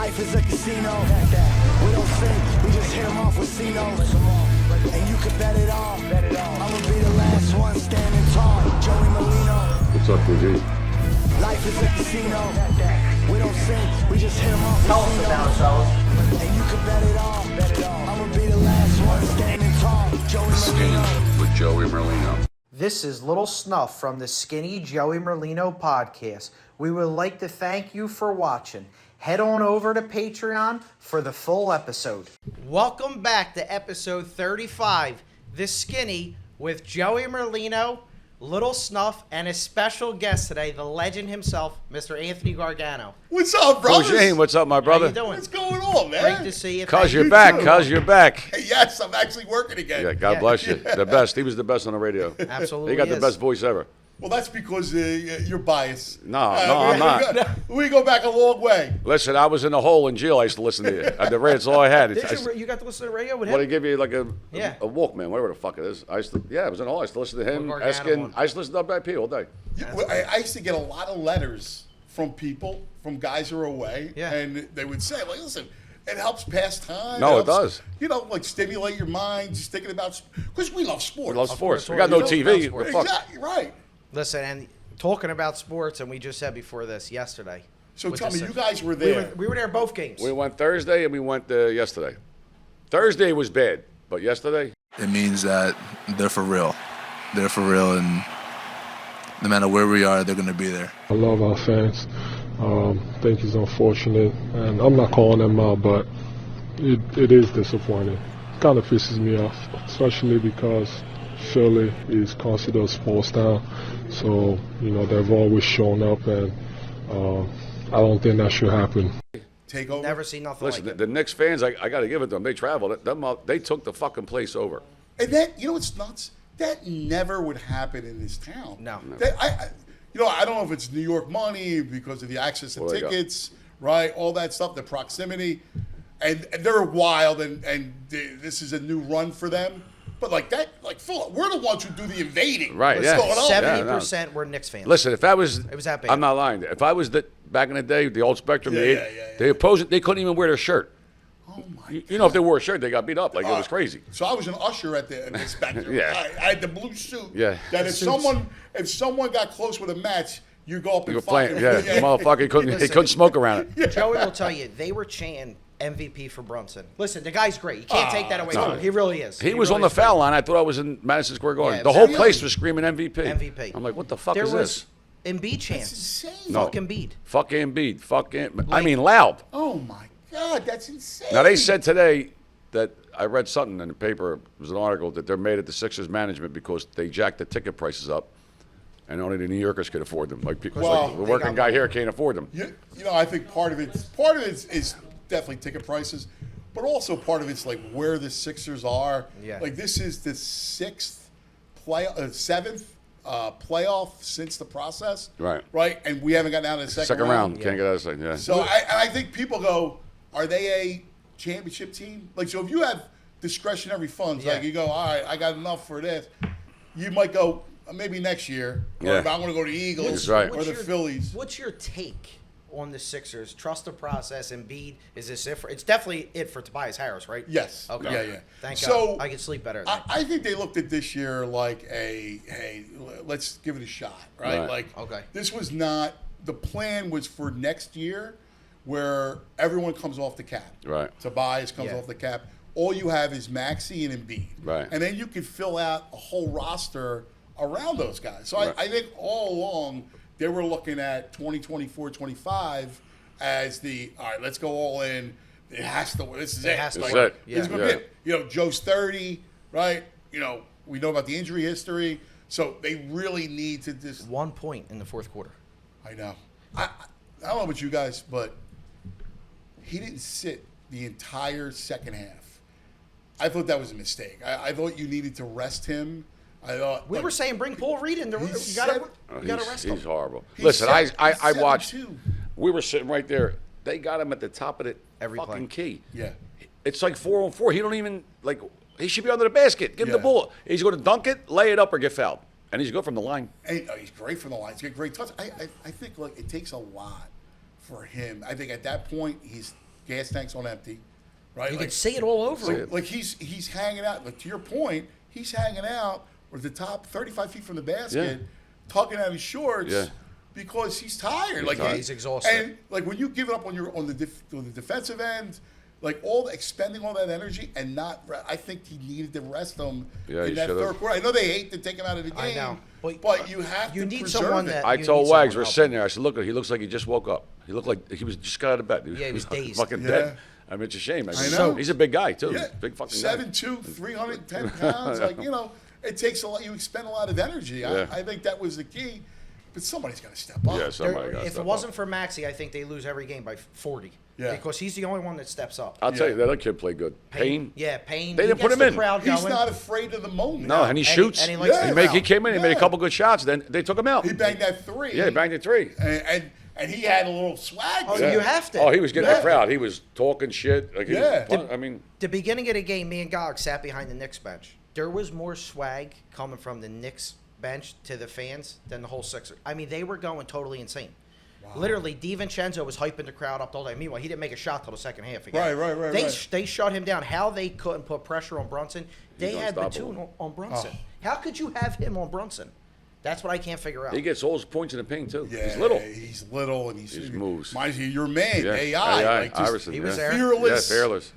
Life is a casino. We don't think, we just hit them off with C-notes. And you can bet it all. I'ma be the last one standing tall. Joey Molino. What's up, G? Life is a casino. We don't think, we just hit them off with Tell us about ourselves. And you can bet it all. I'ma be the last one standing tall. Joey Skinny Molino. with Joey Merlino. This is Lil Snuff from the Skinny Joey Merlino podcast. We would like to thank you for watching. Head on over to Patreon for the full episode. Welcome back to episode 35, The Skinny with Joey Merlino, Lil Snuff, and a special guest today, the legend himself, Mr. Anthony Gargano. What's up, brothers? Jane, what's up, my brother? How you doing? What's going on, man? Great to see you. Cause Thank you're you. back, too. cause you're back. Hey, yes, I'm actually working again. Yeah, God bless you. The best. He was the best on the radio. Absolutely He got the is. best voice ever. Well, that's because you're biased. No, I'm not. We go back a long way. Listen, I was in a hole in jail. I used to listen to you. At the radio, that's all I had. You got to listen to the radio with What, him? they give you like a Walkman, whatever the fuck it is. I was in a hole. I used to listen to him, Gargano Eskin. one. I used to listen to WIP all day. I used to get a lot of letters from people, from guys who are away, Yeah. and they would say, like, listen, it helps pass time. No, it helps, does. You know, like stimulate your mind, just thinking about, because we love sports. We love sports. course. We got no You know, TV. love We're sports. fucked. Exactly, right. Listen, and talking about sports, and we just said before this yesterday. So with tell the me, you Sixers. guys were there. We were there both games. We went Thursday and we went yesterday. Thursday was bad, but yesterday, It means that they're for real. They're for real, and no matter where we are, they're going to be there. I love our fans. Think it's unfortunate, and I'm not calling them out, but it is disappointing. It kind of pisses me off, especially because Philly is considered a sports town, so they've always shown up, and I don't think that should happen. Take over. Never seen nothing listen, like it. the Knicks fans, I got to give it to them. They traveled. They took the fucking place over. And that, you know what's nuts? That never would happen in this town. No. I don't know if it's New York money because of the access to Well, there you go. tickets, right? All that stuff, the proximity. And they're wild, and this is a new run for them. But like that, like Phil, we're the ones who do the invading. Right, What's yeah. going on? 70% were Knicks fans. Listen, if that was, It was that bad. I'm not lying. If I was back in the day, the old Spectrum, Yeah. they opposed it. They couldn't even wear their shirt. Oh my You know, if they wore a shirt, they got beat up. Like it was crazy. So I was an usher at the Spectrum. Yeah. I had the blue suit. Yeah. That if someone got close with a match, you go up You and were playing, fucking yeah. Motherfucker, he couldn't smoke around it. Joey will tell you, they were chanting MVP for Brunson. Listen, the guy's great. You can't take that away from him. He really is. He was really on the is great. foul line. I thought I was in Madison Square Garden. Yeah, the it whole was place really- was screaming MVP. MVP. I'm like, what the fuck There is was this? Embiid chants. insane. No. Fuck Embiid. Fuck Embiid. Fuck Embiid. I Like- mean, loud. Oh my God, that's insane. Now, they said today that I read something in the paper, it was an article, that they're mad at the Sixers management because they jacked the ticket prices up and only the New Yorkers could afford them. Like, people, Well, the working guy here can't afford them. You know, I think part of it is definitely ticket prices, but also part of it's like where the Sixers are. Yeah. Like this is the seventh playoff since the process. Right. Right, and we haven't gotten out of the Second round. Can't get out of the second, yeah. So I think people go, are they a championship team? Like, so if you have discretionary funds, Yeah. like you go, all right, I got enough for this, you might go, maybe next year. Or Yeah. if I want to go to the Eagles That's right. or the Phillies. What's your take on the Sixers? Trust the process. Embiid, is this it for? It's definitely it for Tobias Harris, right? Yes. Okay. Yeah. Thank So, God. I can sleep better. At night. I think they looked at this year like hey, let's give it a shot, right? Right. Like, Okay. this was not, the plan was for next year where everyone comes off the cap. Right. Tobias comes Yeah. off the cap. All you have is Maxey and Embiid. Right. And then you could fill out a whole roster around those guys. So Right. I think all along they were looking at 2024-25 as all right, let's go all in. It has to, this is it. has to Like, work. This is Yeah. going to be it. Joe's 30, right? We know about the injury history. So they really need to just, 1 point in the fourth quarter. I know. I don't know about you guys, but he didn't sit the entire second half. I thought that was a mistake. I thought you needed to rest him. I thought We were saying bring Paul Reed in. You He's gotta He's- rest him. He's horrible. He's Listen, seven- I he's watched. 7'2". We were sitting right there. They got him at the top of the Every fucking play. key. Yeah. It's like 4-on-4. He don't even, like, he should be under the basket. Give him the Yeah. ball. He's going to dunk it, lay it up, or get fouled. And he's good from the line. And, he's great from the line. He's got great touch. I think like it takes a lot for him. I think at that point gas tanks on empty, right? You Like, can see it all over him. like he's hanging out. Like to your point, he's hanging out with the top 35 feet from the basket, tugging at his shorts. Yeah. Because he's tired, like he's exhausted. and like when you give it up on the defensive end, like expending all that energy and not. I think he needed to rest him in that should've. third quarter. I know they hate to take him out of the game. I know, but you have you to need preserve someone it. that- I You told need Wags, someone we're helping. sitting there. I said, look, he looks like he just woke up. He looked like he was just got out of bed. Yeah, he was dazed. fucking Yeah. dead. I mean, it's a shame. I mean, know. He's a big guy too. Yeah, Big fucking guy. 7'2", 310 pounds. Like it takes a lot. You expend a lot of energy. Yeah. I think that was the key. But somebody's got to step up. Yeah, somebody got. If it wasn't for Maxey, I think they lose every game by 40. Yeah. Because he's the only one that steps up. I'll tell you, that other kid played good. Payne. Yeah, Payne. They He didn't put gets him the in. crowd He's going. not afraid of the moment. No, and he shoots. and he likes the he crowd. came in. He made a Yeah. couple good shots. Then they took him out. He banged that three. Yeah, he banged it 3. And he had a little swag. Oh, to him. you have to. Oh, he was getting Yeah. the crowd. He was talking shit. Like, he was- Yeah. I mean, The beginning of the game, me and Gog sat behind the Knicks bench. There was more swag coming from the Knicks bench to the fans than the whole Sixers. I mean, they were going totally insane. Literally, DiVincenzo was hyping the crowd up all day. Meanwhile, he didn't make a shot till the second half again. Right. They shut him down. How they couldn't put pressure on Brunson? They He's had unstoppable. Batum on Brunson. Oh. How could you have him on Brunson? That's what I can't figure out. he gets all his points in the paint too. Yeah, He's little. He's little, and He moves. Mind you, your man, Yeah. AI, like just Iverson. he was yeah. there. fearless. Yeah, fearless.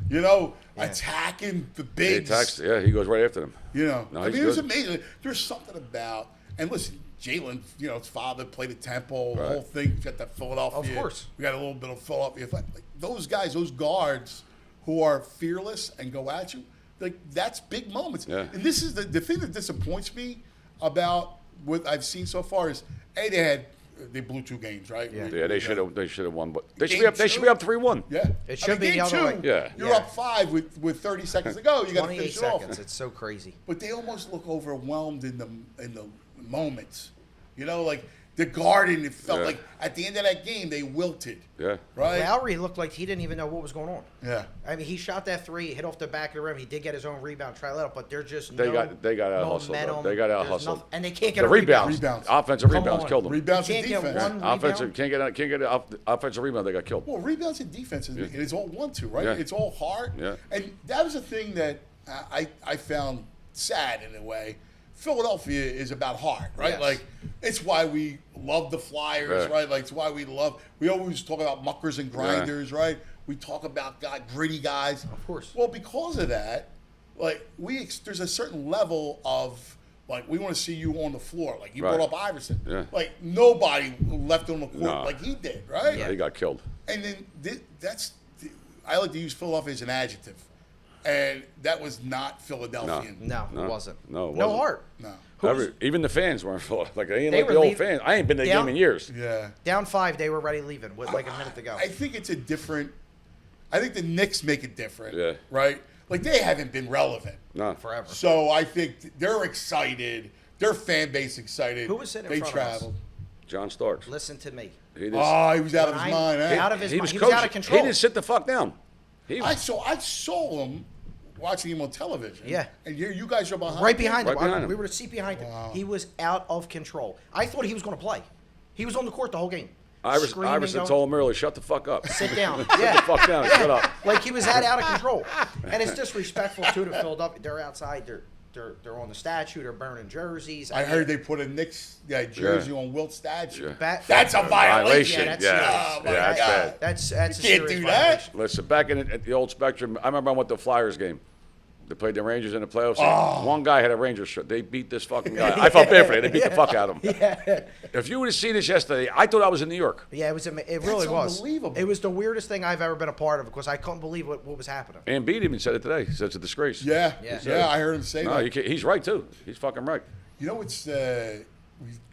Attacking the He bigs. attacks. Yeah, he goes right after them. No, No, I he's mean, it was good. amazing. There's something about, and listen, Jalen, his father played at Temple, the Right. whole thing, got that Philadelphia. Of course. We got a little bit of Philadelphia. Like, those guys, those guards who are fearless and go at you, like that's big moments. Yeah. And this is the thing that disappoints me about what I've seen so far is, they blew 2 games, right? Yeah. Yeah, they should have won, but they should Game be up two? 3-1. Yeah. It should be game the other 2, way. Yeah. You're Yeah. up 5 with 30 seconds to go. You got to 28 finish it off. seconds. It's so crazy. But they almost look overwhelmed in the moments. Like the Garden, it felt Yeah. like at the end of that game they wilted. Yeah. Right? Lowry looked like he didn't even know what was going on. Yeah. I mean, he shot that 3, hit off the back of the rim. He did get his own rebound, try let up, but they're just They got out hustled. momentum. They got out There's hustled. nothing- and they can't get The a rebound. Rebounds. Offensive Come rebounds on. killed them. Rebounds You and can't get defense. one Offensive rebound. can't get an offensive rebound. They got killed. Well, rebounds and defense it's all 1-2, right? Yeah. It's all hard. Yeah. And that was the thing that I found sad in a way. Philadelphia is about heart, right? Yes. Like it's why we love the Flyers, Yeah. right? Like it's why we always talk about muckers and grinders, right? We talk about gritty guys. Of course. Well, because of that, like there's a certain level of like we want to see you on the floor. Like you Right. brought up Iverson. Yeah. Like nobody left on the court No. like he did, right? He got killed. And then I like to use Philadelphia as an adjective, and that was not Philadelphian. No, No. it wasn't. No, it No wasn't. heart. No. Even the fans weren't full. Like they ain't They like were the old leaving- fans. I ain't been to the down- game in years. Yeah. Down 5, they were ready leaving with like a minute to go. I think it's a different. I think the Knicks make it different. Yeah. Right. Like they haven't been relevant. No. Forever. So I think they're excited. Their fan base excited. Who was sitting in They front of us? traveled. John Starks. Listen to me. He didn't, Oh, he was out of When his I- mind. Eh? out of his he mind. was He was out coaching. of control. He didn't sit the fuck down. I saw him watching him on television. Yeah. And you guys are behind. Right him? behind Right him. behind him. We were to seat behind him. Wow. He was out of control. I thought he was going to play. He was on the court the whole game. Screaming, Iverson going, told him earlier, shut the fuck up. sit down. Shut Yeah. the fuck down and shut up. Like he was that out of control. And it's disrespectful too to Philadelphia. They're outside. They're on the statue. They're burning jerseys. I heard they put a Knicks jersey on Wilt's statue. Yeah. That's a violation. Violation. that's Yeah, serious. Oh, my that's God. bad. That's a Can't serious do that. violation. Listen, back at the old Spectrum, I remember I went to the Flyers game. They played the Rangers in the playoffs. Oh. One guy had a Rangers shirt. They beat this fucking guy. I felt bad for him. They beat the fuck out of him. If you would have seen this yesterday, I thought I was in New York. Yeah, it really was. unbelievable. It was the weirdest thing I've ever been a part of because I couldn't believe what was happening. And Embiid even said it today. He said it's a disgrace. Yeah. Yeah. Yeah. I heard him say No, that. he's right, too. He's fucking right. You know what's we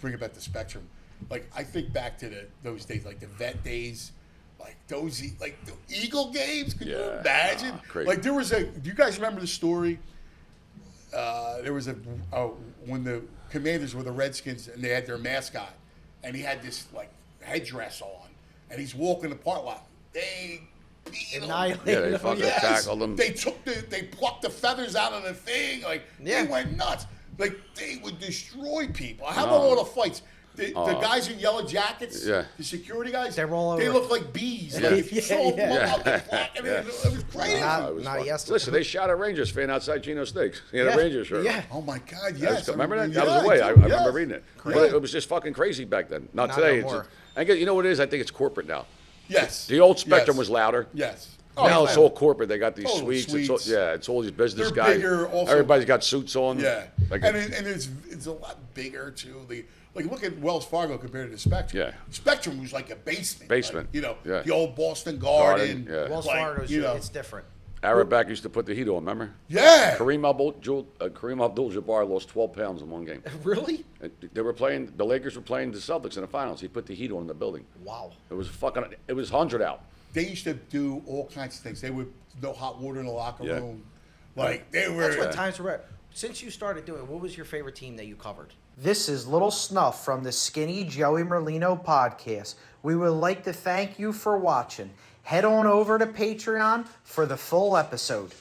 bring it back to Spectrum. Like I think back to those days, like the vet days, like those like the Eagle games. Could you Yeah. imagine? Crazy. Like there was do you guys remember the story? There was when the Commanders were the Redskins and they had their mascot, and he had this like headdress on, and he's walking the park lot. They beat him. Annihilated Yeah, they him. fucking tackled him. They they plucked the feathers out of the thing. Like Yeah. they went nuts. Like they would destroy people. How No. about all the fights? The guys in yellow jackets, Yeah. the security guys, They're all they over. look like bees. Yeah. Like if you saw them Yeah. up and flat, I mean, it was crazy. Not- It was not fucking- yesterday. Listen, they shot a Rangers fan outside Gino Steaks. He had Yeah. a Rangers shirt. Yeah. Oh my God! That Yes, was- remember that? Yeah, That was the way. I do, remember yes. reading it. Crazy. But it was just fucking crazy back then. Not Not today. no It's more. just, I guess you know what it is. I think it's corporate now. Yes. The old Spectrum Yes. was louder. Yes. Now it's yeah. all corporate. They got these Total suites. suites. It's all these business They're guys. bigger, also- Everybody's got suits on. Yeah, Like and it's a lot bigger too. Like look at Wells Fargo compared to Spectrum. Yeah. Spectrum was like a basement. Basement. Like, Yeah. the old Boston Garden. Garden, yeah. Wells like, Fargo's, it's different. Araback used to put the heat on. Remember? Yeah. Kareem Abdul-Jabbar lost 12 pounds in one game. Really? They were playing. The Lakers were playing the Celtics in the finals. He put the heat on in the building. Wow. It was 100 out. They used to do all kinds of things. They would no hot water in the locker Yeah. room. Like they were. That's what times were at. Since you started doing it, what was your favorite team that you covered? This is Lil Snuff from the Skinny Joey Merlino podcast. We would like to thank you for watching. Head on over to Patreon for the full episode.